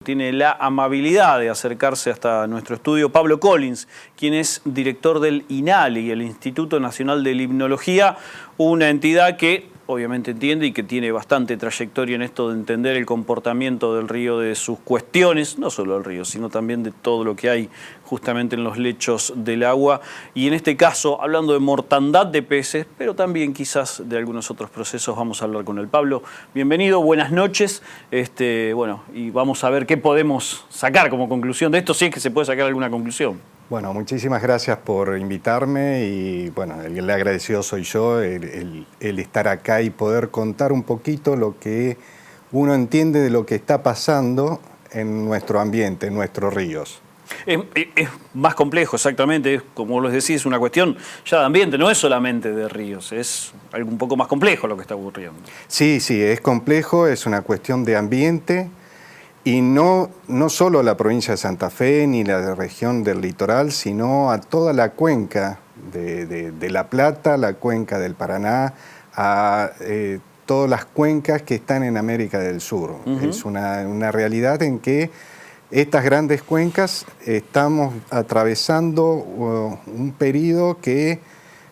Tiene la amabilidad de acercarse hasta nuestro estudio Pablo Collins, quien es director del INALI, el Instituto Nacional de Limnología, una entidad que obviamente entiende y que tiene bastante trayectoria en esto de entender el comportamiento del río, de sus cuestiones, no solo del río, sino también de todo lo que hay justamente en los lechos del agua. Y en este caso, hablando de mortandad de peces, pero también quizás de algunos otros procesos, vamos a hablar con el Pablo. Bienvenido, buenas noches. Bueno, y vamos a ver qué podemos sacar como conclusión de esto, si es que se puede sacar alguna conclusión. Bueno, muchísimas gracias por invitarme y bueno, el agradecido soy yo, el estar acá y poder contar un poquito lo que uno entiende de lo que está pasando en nuestro ambiente, en nuestros ríos. Es más complejo, exactamente, es, como les decía, es una cuestión ya de ambiente, no es solamente de ríos, es algo un poco más complejo lo que está ocurriendo. Sí, es complejo, es una cuestión de ambiente. Y no solo a la provincia de Santa Fe ni la región del litoral, sino a toda la cuenca de La Plata, la cuenca del Paraná, a todas las cuencas que están en América del Sur. Es una realidad en que estas grandes cuencas estamos atravesando un periodo que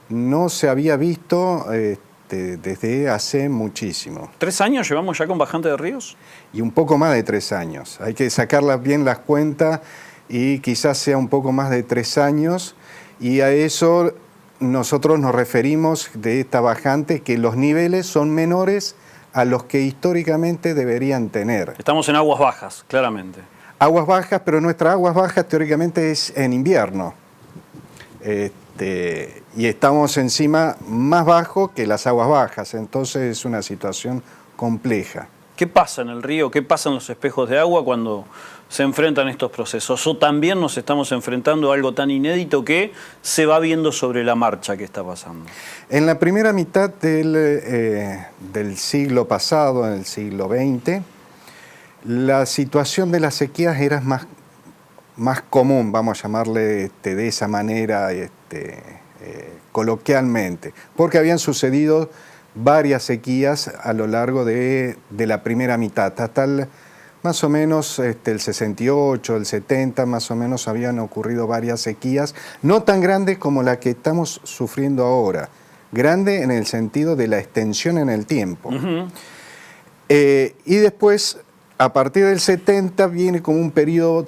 no se había visto desde hace muchísimo. ¿3 años llevamos ya con bajante de ríos? Y un poco más de 3 años. Hay que sacarlas bien las cuentas y quizás sea un poco más de 3 años. Y a eso nosotros nos referimos de esta bajante, que los niveles son menores a los que históricamente deberían tener. Estamos en aguas bajas, claramente. Aguas bajas, pero nuestras aguas bajas teóricamente es en invierno. Y estamos encima más bajo que las aguas bajas, entonces es una situación compleja. ¿Qué pasa en el río? ¿Qué pasa en los espejos de agua cuando se enfrentan estos procesos? ¿O también nos estamos enfrentando a algo tan inédito que se va viendo sobre la marcha que está pasando? En la primera mitad del siglo pasado, en el siglo XX, la situación de las sequías era más común, vamos a llamarle de esa manera coloquialmente, porque habían sucedido varias sequías a lo largo de la primera mitad, hasta más o menos el 68, el 70, más o menos habían ocurrido varias sequías, no tan grandes como la que estamos sufriendo ahora, grande en el sentido de la extensión en el tiempo. Y después, a partir del 70, viene como un periodo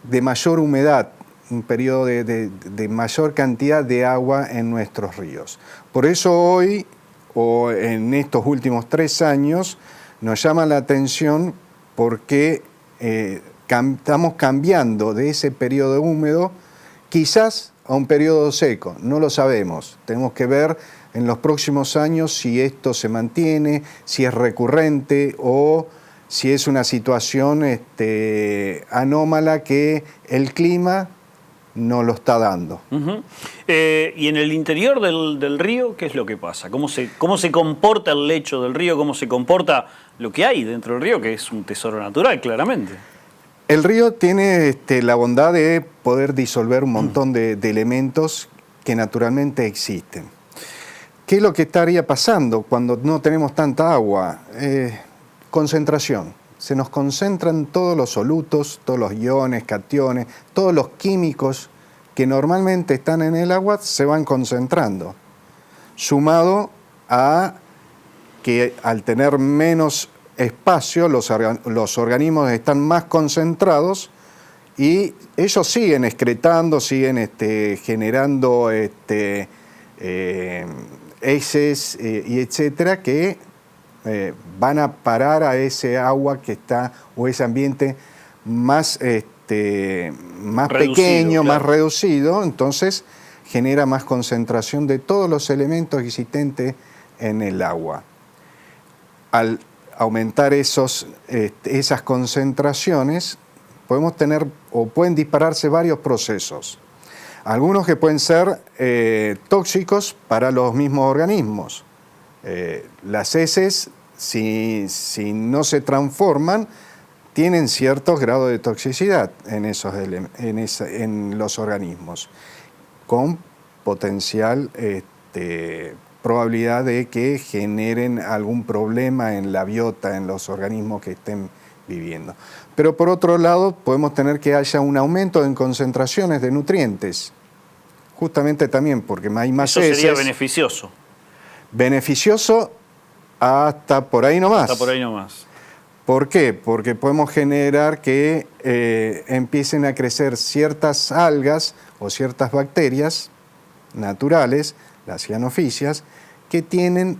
de mayor humedad, un periodo de mayor cantidad de agua en nuestros ríos. Por eso hoy, o en estos últimos 3 años, nos llama la atención porque estamos cambiando de ese periodo húmedo quizás a un periodo seco, no lo sabemos. Tenemos que ver en los próximos años si esto se mantiene, si es recurrente o si es una situación anómala que el clima no lo está dando. Y en el interior del río, ¿qué es lo que pasa? ¿Cómo se comporta el lecho del río? ¿Cómo se comporta lo que hay dentro del río, que es un tesoro natural, claramente? El río tiene la bondad de poder disolver un montón de elementos que naturalmente existen. ¿Qué es lo que estaría pasando cuando no tenemos tanta agua? Concentración. Se nos concentran todos los solutos, todos los iones, cationes, todos los químicos que normalmente están en el agua se van concentrando. Sumado a que al tener menos espacio, los organismos están más concentrados y ellos siguen excretando, siguen generando heces y etcétera que van a parar a ese agua que está, o ese ambiente más pequeño, claro, más reducido, entonces genera más concentración de todos los elementos existentes en el agua. Al aumentar esas concentraciones, podemos tener o pueden dispararse varios procesos. Algunos que pueden ser tóxicos para los mismos organismos. Las heces, si no se transforman, tienen ciertos grados de toxicidad en los organismos, con potencial probabilidad de que generen algún problema en la biota, en los organismos que estén viviendo. Pero por otro lado, podemos tener que haya un aumento en concentraciones de nutrientes, justamente también porque hay más Eso heces. sería beneficioso. Beneficioso hasta por ahí nomás. Hasta por ahí nomás. ¿Por qué? Porque podemos generar que empiecen a crecer ciertas algas o ciertas bacterias naturales, las cianofisias, que tienen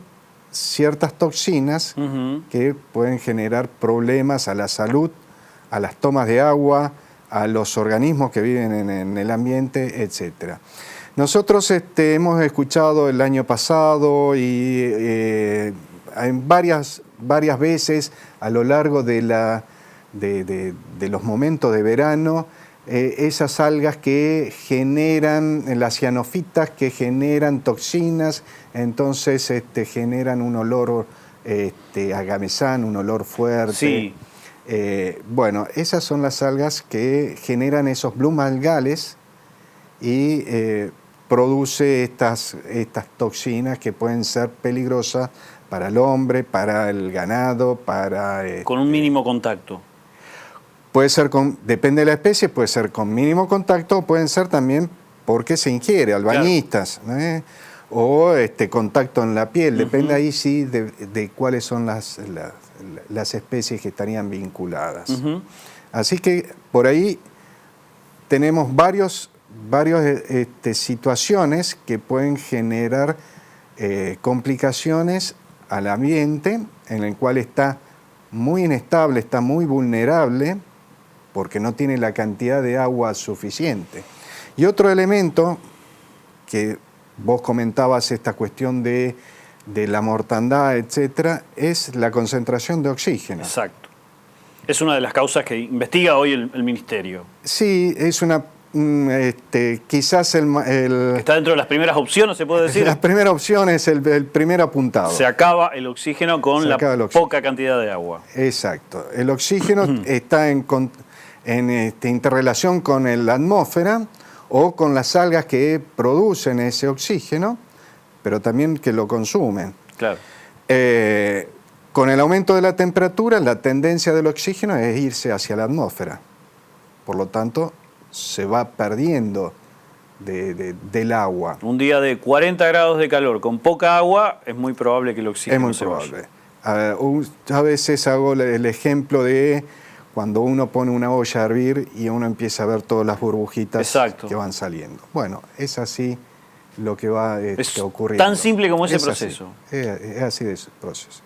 ciertas toxinas que pueden generar problemas a la salud, a las tomas de agua, a los organismos que viven en el ambiente, etc. Nosotros hemos escuchado el año pasado y en varias veces a lo largo de los momentos de verano, esas algas que generan, las cianofitas que generan toxinas, entonces generan un olor a gamesán, un olor fuerte. Sí. Bueno, esas son las algas que generan esos blooms algales y produce estas toxinas que pueden ser peligrosas para el hombre, para el ganado, para... Con un mínimo contacto. Puede ser depende de la especie, puede ser con mínimo contacto, o pueden ser también porque se ingiere, albañistas, claro. O contacto en la piel, depende ahí sí de cuáles son las especies que estarían vinculadas. Así que por ahí tenemos varias situaciones que pueden generar complicaciones al ambiente, en el cual está muy inestable, está muy vulnerable, porque no tiene la cantidad de agua suficiente. Y otro elemento que vos comentabas, esta cuestión de la mortandad, etcétera, es la concentración de oxígeno. Exacto. Es una de las causas que investiga hoy el Ministerio. Sí, es una... quizás está dentro de las primeras opciones, se puede decir. La primera opción es el primer apuntado. Se acaba el oxígeno con la poca cantidad de agua. Exacto. El oxígeno está en interrelación con la atmósfera o con las algas que producen ese oxígeno, pero también que lo consumen. Claro. Con el aumento de la temperatura, la tendencia del oxígeno es irse hacia la atmósfera. Por lo tanto, se va perdiendo del agua. Un día de 40 grados de calor con poca agua, es muy probable que el oxígeno se vaya. Es muy probable. A veces hago el ejemplo de cuando uno pone una olla a hervir y uno empieza a ver todas las burbujitas que van saliendo. Bueno, es así lo que va ocurriendo. Tan simple como ese proceso. Es así de ese proceso.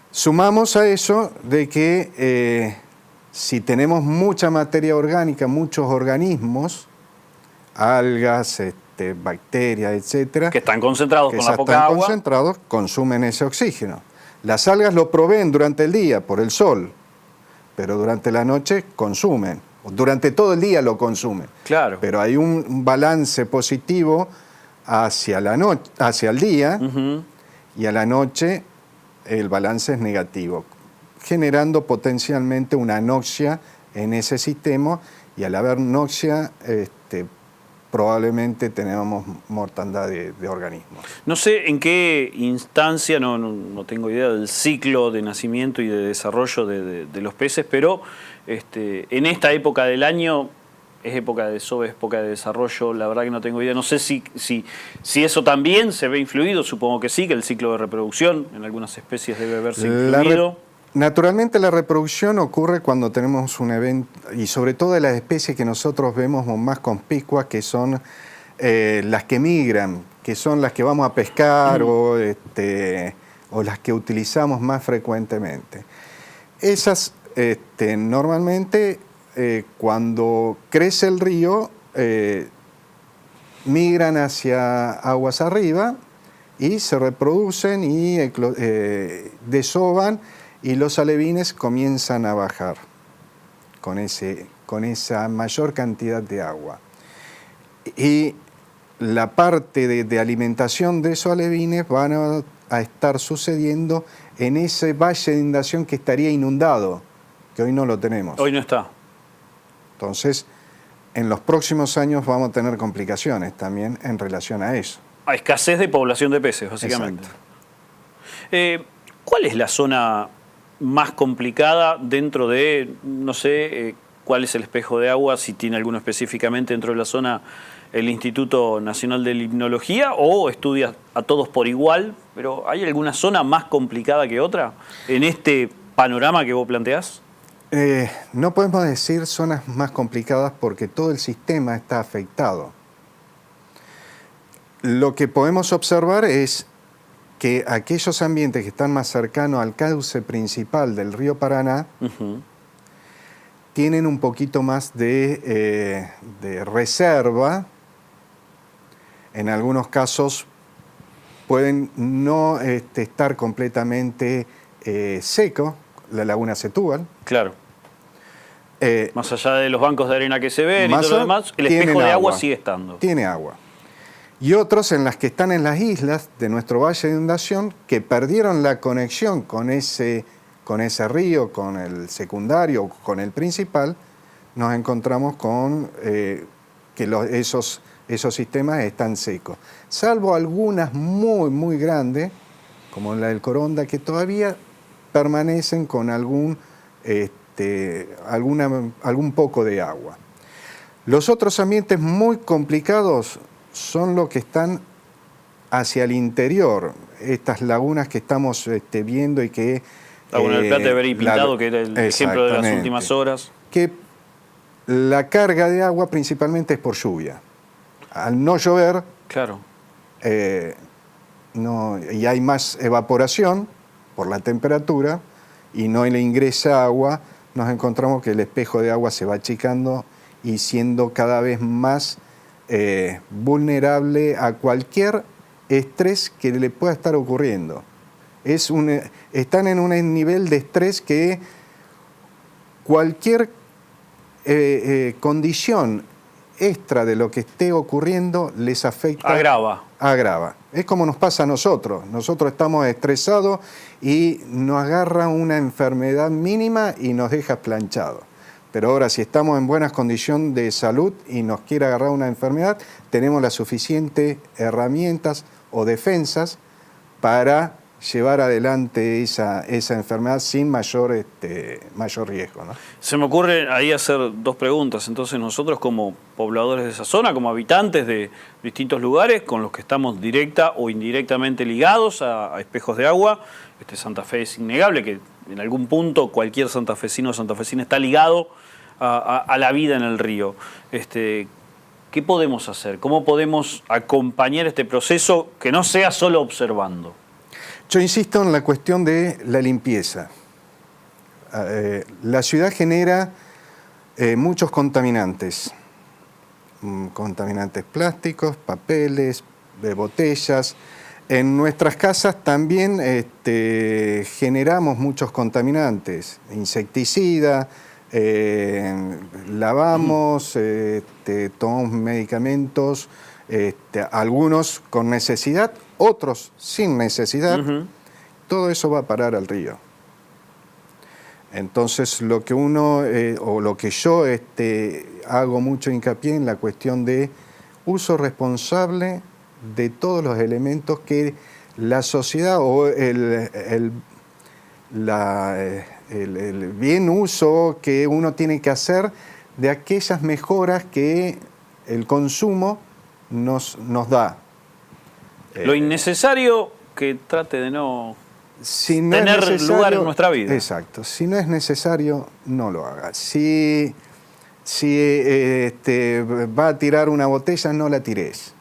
Sumamos a eso de que si tenemos mucha materia orgánica, muchos organismos, algas, bacterias, etcétera, que están concentrados con la poca agua, concentrados, consumen ese oxígeno. Las algas lo proveen durante el día por el sol, pero durante la noche consumen. Durante todo el día lo consumen. Claro. Pero hay un balance positivo hacia el día, y a la noche el balance es negativo, generando potencialmente una anoxia en ese sistema, y al haber anoxia probablemente tenemos mortandad de organismos. No sé en qué instancia, no tengo idea del ciclo de nacimiento y de desarrollo de los peces, pero en esta época del año, es época de desove, es época de desarrollo, la verdad que no tengo idea. No sé si eso también se ve influido, supongo que sí, que el ciclo de reproducción en algunas especies debe verse influido. Naturalmente la reproducción ocurre cuando tenemos un evento, y sobre todo de las especies que nosotros vemos más conspicuas, que son las que migran, que son las que vamos a pescar o las que utilizamos más frecuentemente. Esas normalmente cuando crece el río migran hacia aguas arriba y se reproducen y desovan, y los alevines comienzan a bajar con esa mayor cantidad de agua. Y la parte de alimentación de esos alevines van a estar sucediendo en ese valle de inundación que estaría inundado, que hoy no lo tenemos. Hoy no está. Entonces, en los próximos años vamos a tener complicaciones también en relación a eso. A escasez de población de peces, básicamente. ¿Cuál es la zona más complicada dentro de, no sé, cuál es el espejo de agua, si tiene alguno específicamente dentro de la zona el Instituto Nacional de Limnología, o estudia a todos por igual, pero ¿hay alguna zona más complicada que otra en este panorama que vos planteás? No podemos decir zonas más complicadas porque todo el sistema está afectado. Lo que podemos observar es que aquellos ambientes que están más cercanos al cauce principal del río Paraná tienen un poquito más de reserva. En algunos casos pueden no estar completamente secos, la laguna Setúbal. Claro. Más allá de los bancos de arena que se ven y todo lo demás, el espejo de agua sigue estando. Tiene agua. Y otros en las que están en las islas de nuestro valle de inundación, que perdieron la conexión con ese río, con el secundario, con el principal, nos encontramos con que esos sistemas están secos. Salvo algunas muy, muy grandes, como la del Coronda, que todavía permanecen con algún poco de agua. Los otros ambientes muy complicados son los que están hacia el interior, estas lagunas que estamos viendo y que... Laguna del Plata de Beri Pintado, que era el ejemplo de las últimas horas. Que la carga de agua principalmente es por lluvia. Al no llover, claro. Y hay más evaporación por la temperatura y no le ingresa agua, nos encontramos que el espejo de agua se va achicando y siendo cada vez más vulnerable a cualquier estrés que le pueda estar ocurriendo. Están en un nivel de estrés que cualquier condición extra de lo que esté ocurriendo les afecta. Agrava. Es como nos pasa a nosotros. Nosotros estamos estresados y nos agarra una enfermedad mínima y nos deja planchados. Pero ahora, si estamos en buenas condiciones de salud y nos quiere agarrar una enfermedad, tenemos las suficientes herramientas o defensas para llevar adelante esa enfermedad sin mayor riesgo, ¿no? Se me ocurre ahí hacer dos preguntas. Entonces, nosotros como pobladores de esa zona, como habitantes de distintos lugares con los que estamos directa o indirectamente ligados a espejos de agua, Santa Fe es innegable que en algún punto cualquier santafesino o santafesina está ligado a la vida en el río. ¿Qué podemos hacer? ¿Cómo podemos acompañar este proceso que no sea solo observando? Yo insisto en la cuestión de la limpieza. La ciudad genera muchos contaminantes. Contaminantes plásticos, papeles, botellas. En nuestras casas también generamos muchos contaminantes, insecticida, lavamos, tomamos medicamentos, algunos con necesidad, otros sin necesidad. Todo eso va a parar al río. Entonces lo que lo que yo hago mucho hincapié en la cuestión de uso responsable de todos los elementos que la sociedad o el bien uso que uno tiene que hacer de aquellas mejoras que el consumo nos da. Lo innecesario que trate de no tener lugar en nuestra vida. Exacto. Si no es necesario, no lo haga. Si va a tirar una botella, no la tires.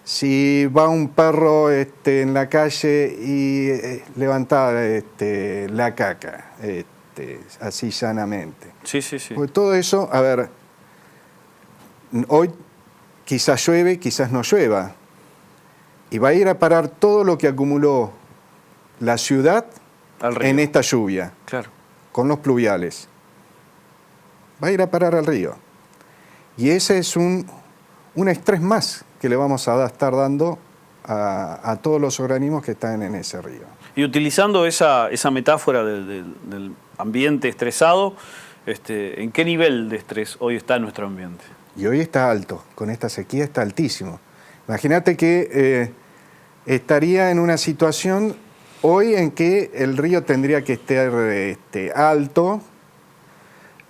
Si va un perro en la calle y levanta la caca, así llanamente. Sí. Pues todo eso, a ver, hoy quizás llueve, quizás no llueva. Y va a ir a parar todo lo que acumuló la ciudad en esta lluvia, claro, con los pluviales. Va a ir a parar al río. Y ese es un estrés más que le vamos a estar dando a todos los organismos que están en ese río. Y utilizando esa metáfora del ambiente estresado, ¿en qué nivel de estrés hoy está nuestro ambiente? Y hoy está alto, con esta sequía está altísimo. Imagínate que estaría en una situación hoy en que el río tendría que estar alto,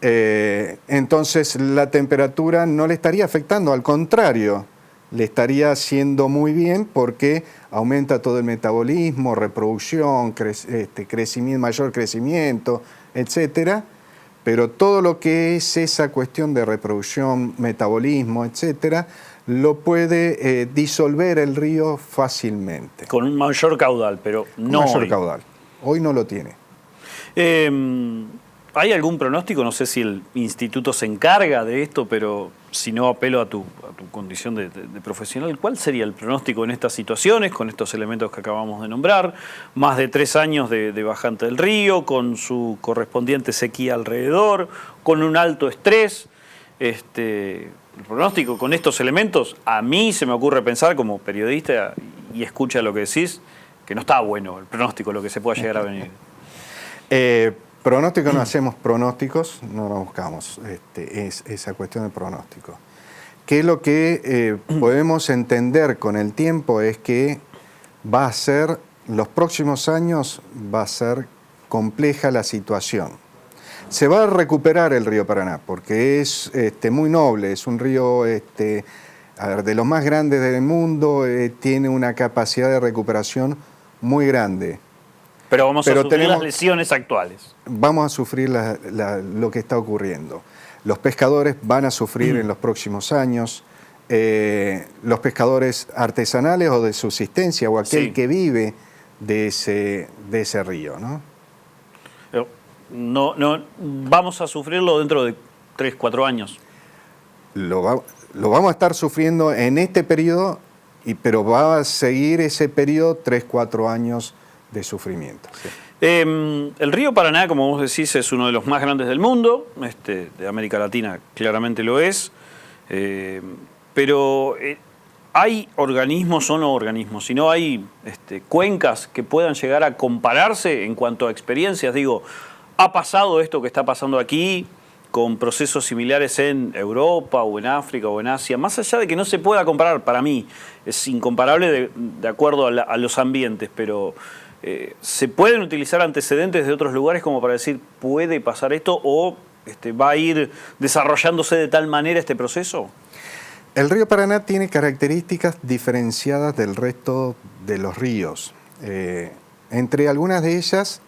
entonces la temperatura no le estaría afectando, al contrario, le estaría haciendo muy bien porque aumenta todo el metabolismo, reproducción, crecimiento, mayor crecimiento, etcétera. Pero todo lo que es esa cuestión de reproducción, metabolismo, etcétera, lo puede disolver el río fácilmente. Con un mayor caudal, pero no mayor hoy. caudal. Hoy no lo tiene. ¿Hay algún pronóstico? No sé si el instituto se encarga de esto, pero si no apelo a tu condición de profesional, ¿cuál sería el pronóstico en estas situaciones, con estos elementos que acabamos de nombrar? Más de 3 años de bajante del río, con su correspondiente sequía alrededor, con un alto estrés. El pronóstico con estos elementos, a mí se me ocurre pensar como periodista y escucha lo que decís, que no está bueno el pronóstico, lo que se pueda llegar a venir. Pronóstico no hacemos pronósticos, no lo buscamos, es esa cuestión de pronóstico. Que lo que podemos entender con el tiempo es que va a ser, los próximos años va a ser compleja la situación. Se va a recuperar el río Paraná porque es muy noble, es un río de los más grandes del mundo, tiene una capacidad de recuperación muy grande. Pero vamos a sufrir las lesiones actuales. Vamos a sufrir lo que está ocurriendo. Los pescadores van a sufrir en los próximos años. Los pescadores artesanales o de subsistencia o aquel que vive de ese río, ¿no? No, vamos a sufrirlo dentro de 3, 4 años. Lo vamos a estar sufriendo en este periodo, pero va a seguir ese periodo 3, 4 años de sufrimiento. Sí. El río Paraná, como vos decís, es uno de los más grandes del mundo, de América Latina claramente lo es, pero ¿hay organismos o no organismos? Si no hay cuencas que puedan llegar a compararse en cuanto a experiencias. Digo, ¿ha pasado esto que está pasando aquí con procesos similares en Europa o en África o en Asia? Más allá de que no se pueda comparar, para mí es incomparable de acuerdo a los ambientes, pero ¿se pueden utilizar antecedentes de otros lugares como para decir puede pasar esto o va a ir desarrollándose de tal manera este proceso? El río Paraná tiene características diferenciadas del resto de los ríos. Entre algunas de ellas,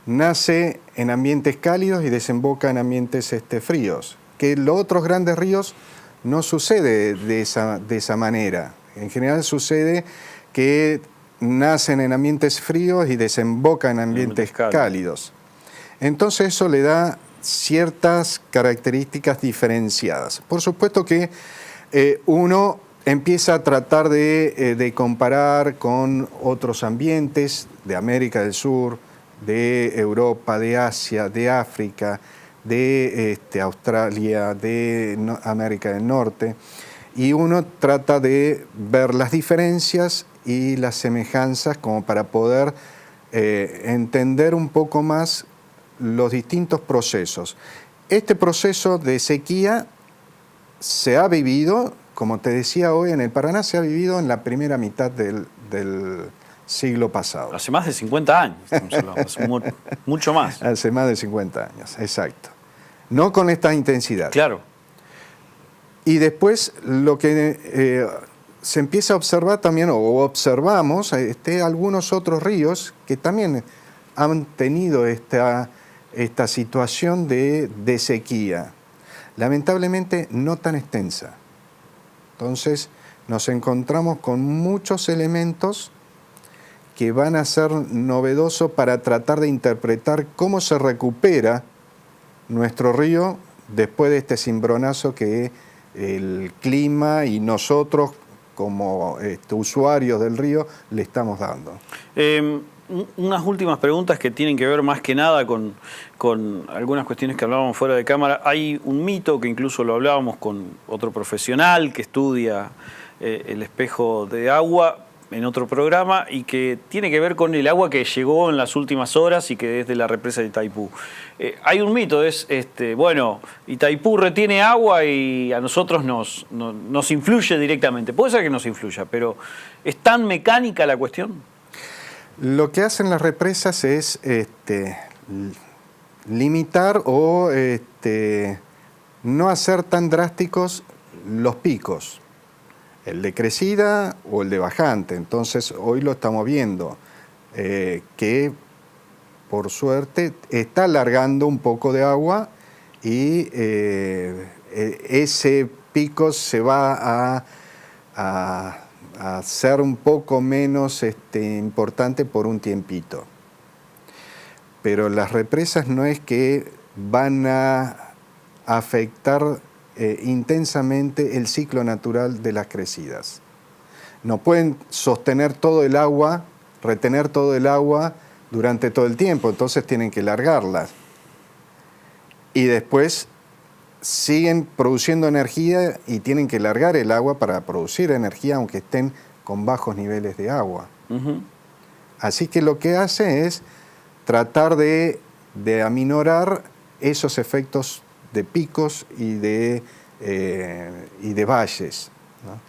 nace en ambientes cálidos y desemboca en ambientes fríos, que en los otros grandes ríos no sucede de esa manera. En general sucede que nacen en ambientes fríos y desembocan en ambientes cálidos. Entonces eso le da ciertas características diferenciadas. Por supuesto que uno empieza a tratar de comparar con otros ambientes de América del Sur, de Europa, de Asia, de África, de Australia, de América del Norte, y uno trata de ver las diferencias y las semejanzas como para poder entender un poco más los distintos procesos. Este proceso de sequía se ha vivido, como te decía hoy, en el Paraná se ha vivido en la primera mitad del siglo pasado. Hace más de 50 años, estamos hablando, hace mucho más. Hace más de 50 años, exacto. No con esta intensidad. Claro. Y después lo que se empieza a observar también, o observamos, algunos otros ríos que también han tenido esta situación de sequía. Lamentablemente no tan extensa. Entonces nos encontramos con muchos elementos que van a ser novedosos para tratar de interpretar cómo se recupera nuestro río después de este cimbronazo que el clima y nosotros como usuarios del río le estamos dando. Unas últimas preguntas que tienen que ver más que nada con algunas cuestiones que hablábamos fuera de cámara. Hay un mito que incluso lo hablábamos con otro profesional que estudia el espejo de agua en otro programa y que tiene que ver con el agua que llegó en las últimas horas y que es de la represa de Itaipú. Hay un mito, es, bueno, Itaipú retiene agua y a nosotros nos influye directamente. Puede ser que nos influya, pero ¿es tan mecánica la cuestión? Lo que hacen las represas es limitar o no hacer tan drásticos los picos, el de crecida o el de bajante. Entonces hoy lo estamos viendo, que por suerte está alargando un poco de agua y ese pico se va a ser un poco menos importante por un tiempito. Pero las represas no es que van a afectar intensamente el ciclo natural de las crecidas. No pueden sostener todo el agua, retener todo el agua durante todo el tiempo, entonces tienen que largarlas. Y después siguen produciendo energía y tienen que largar el agua para producir energía, aunque estén con bajos niveles de agua. Así que lo que hace es tratar de aminorar esos efectos de picos y de valles, ¿no?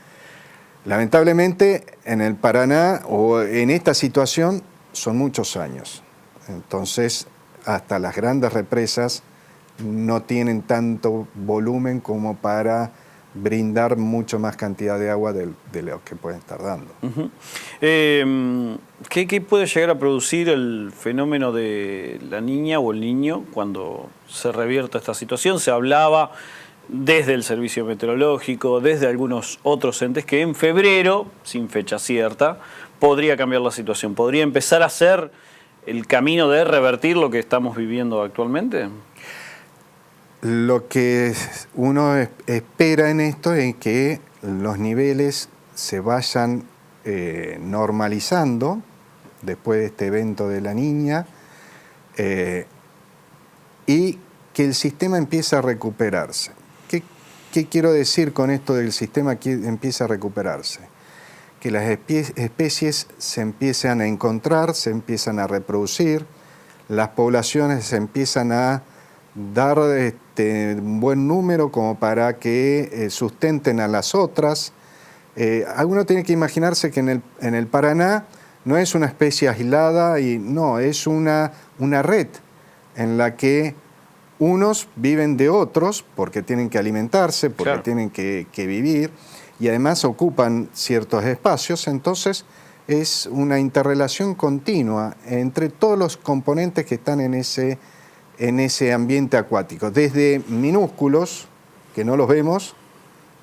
Lamentablemente en el Paraná o en esta situación son muchos años. Entonces hasta las grandes represas no tienen tanto volumen como para brindar mucho más cantidad de agua de lo que pueden estar dando. ¿Qué puede llegar a producir el fenómeno de la niña o el niño cuando se revierta esta situación? Se hablaba desde el Servicio Meteorológico, desde algunos otros entes, que en febrero, sin fecha cierta, podría cambiar la situación. ¿Podría empezar a ser el camino de revertir lo que estamos viviendo actualmente? Lo que uno espera en esto es que los niveles se vayan normalizando después de este evento de la niña y que el sistema empiece a recuperarse. ¿Qué quiero decir con esto del sistema que empieza a recuperarse? Que las especies se empiezan a encontrar, se empiezan a reproducir, las poblaciones se empiezan a dar un buen número como para que sustenten a las otras. Uno tiene que imaginarse que en el Paraná no es una especie aislada, y no, es una red en la que unos viven de otros porque tienen que alimentarse, porque claro, tienen que vivir, y además ocupan ciertos espacios. Entonces es una interrelación continua entre todos los componentes que están en ese ambiente acuático, desde minúsculos, que no los vemos,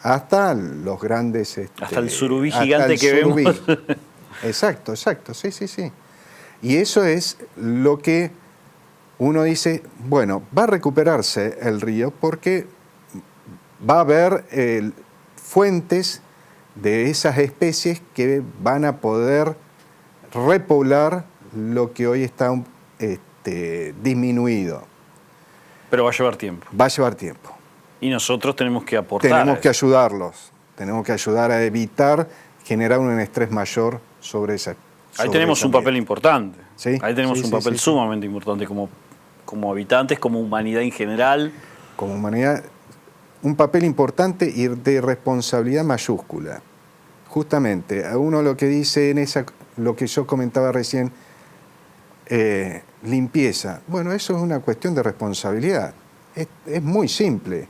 hasta los grandes... hasta el surubí gigante que vemos. Exacto, sí. Y eso es lo que uno dice, bueno, va a recuperarse el río porque va a haber fuentes de esas especies que van a poder repoblar lo que hoy está disminuido. Pero va a llevar tiempo. Va a llevar tiempo. Y nosotros tenemos que aportar. Tenemos que ayudarlos. Tenemos que ayudar a evitar generar un estrés mayor sobre esa. Ahí tenemos un papel importante. ¿Sí? Ahí tenemos un papel sumamente importante como habitantes, como humanidad en general. Como humanidad, un papel importante y de responsabilidad mayúscula. Justamente, a uno lo que dice lo que yo comentaba recién, limpieza. Bueno, eso es una cuestión de responsabilidad. Es muy simple.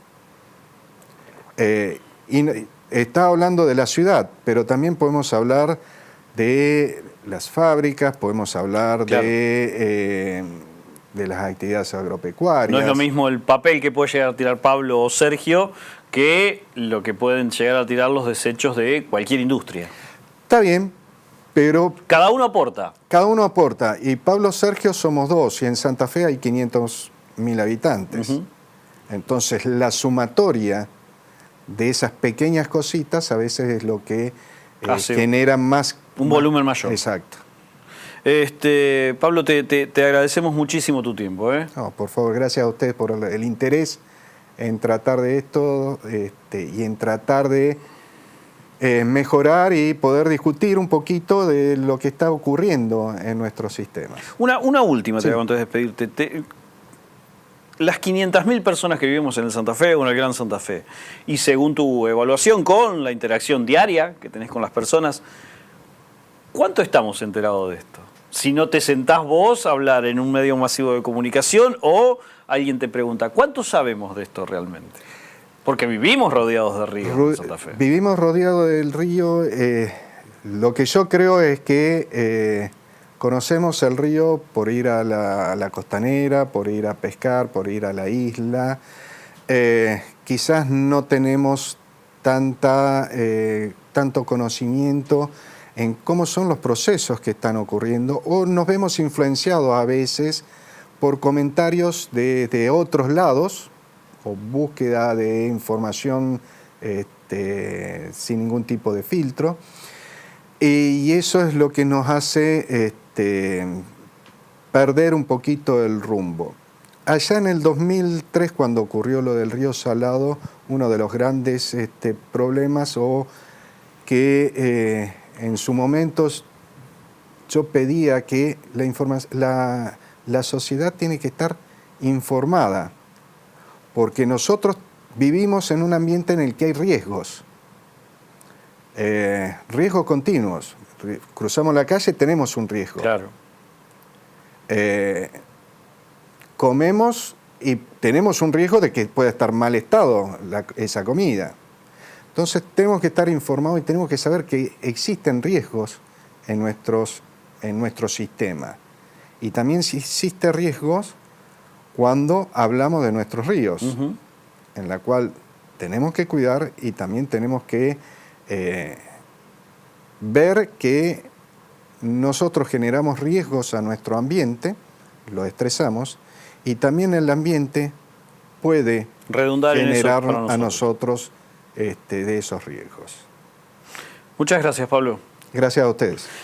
Y está hablando de la ciudad, pero también podemos hablar de las fábricas, podemos hablar claro, de las actividades agropecuarias. No es lo mismo el papel que puede llegar a tirar Pablo o Sergio que lo que pueden llegar a tirar los desechos de cualquier industria. Está bien, pero... Cada uno aporta. Cada uno aporta. Y Pablo o Sergio somos dos, y en Santa Fe hay 500.000 habitantes. Entonces, la sumatoria de esas pequeñas cositas a veces es lo que genera más... Un volumen mayor. Exacto. Pablo, te agradecemos muchísimo tu tiempo. No, por favor, gracias a ustedes por el interés en tratar de esto y en tratar de mejorar y poder discutir un poquito de lo que está ocurriendo en nuestros sistemas. Una última, te hago antes de despedirte. Las 500.000 personas que vivimos en el Santa Fe o en el Gran Santa Fe, y según tu evaluación con la interacción diaria que tenés con las personas, ¿cuánto estamos enterados de esto? si no te sentás vos a hablar en un medio masivo de comunicación o alguien te pregunta, ¿cuánto sabemos de esto realmente? Porque vivimos rodeados de ríos en Santa Fe. Vivimos rodeados del río. Lo que yo creo es que conocemos el río por ir a la costanera, por ir a pescar, por ir a la isla. Quizás no tenemos tanto conocimiento en cómo son los procesos que están ocurriendo, o nos vemos influenciados a veces por comentarios de otros lados, o búsqueda de información sin ningún tipo de filtro, y eso es lo que nos hace perder un poquito el rumbo. Allá en el 2003, cuando ocurrió lo del río Salado, uno de los grandes problemas, o que en su momento yo pedía que la sociedad tiene que estar informada, porque nosotros vivimos en un ambiente en el que hay riesgos continuos. Cruzamos la calle, tenemos un riesgo. Claro. Comemos y tenemos un riesgo de que pueda estar mal estado esa comida. Entonces tenemos que estar informados y tenemos que saber que existen riesgos en nuestro sistema. Y también existen riesgos cuando hablamos de nuestros ríos, en la cual tenemos que cuidar y también tenemos que ver que nosotros generamos riesgos a nuestro ambiente, lo estresamos, y también el ambiente puede redundar generar en eso para a nosotros de esos riesgos. Muchas gracias, Pablo. Gracias a ustedes.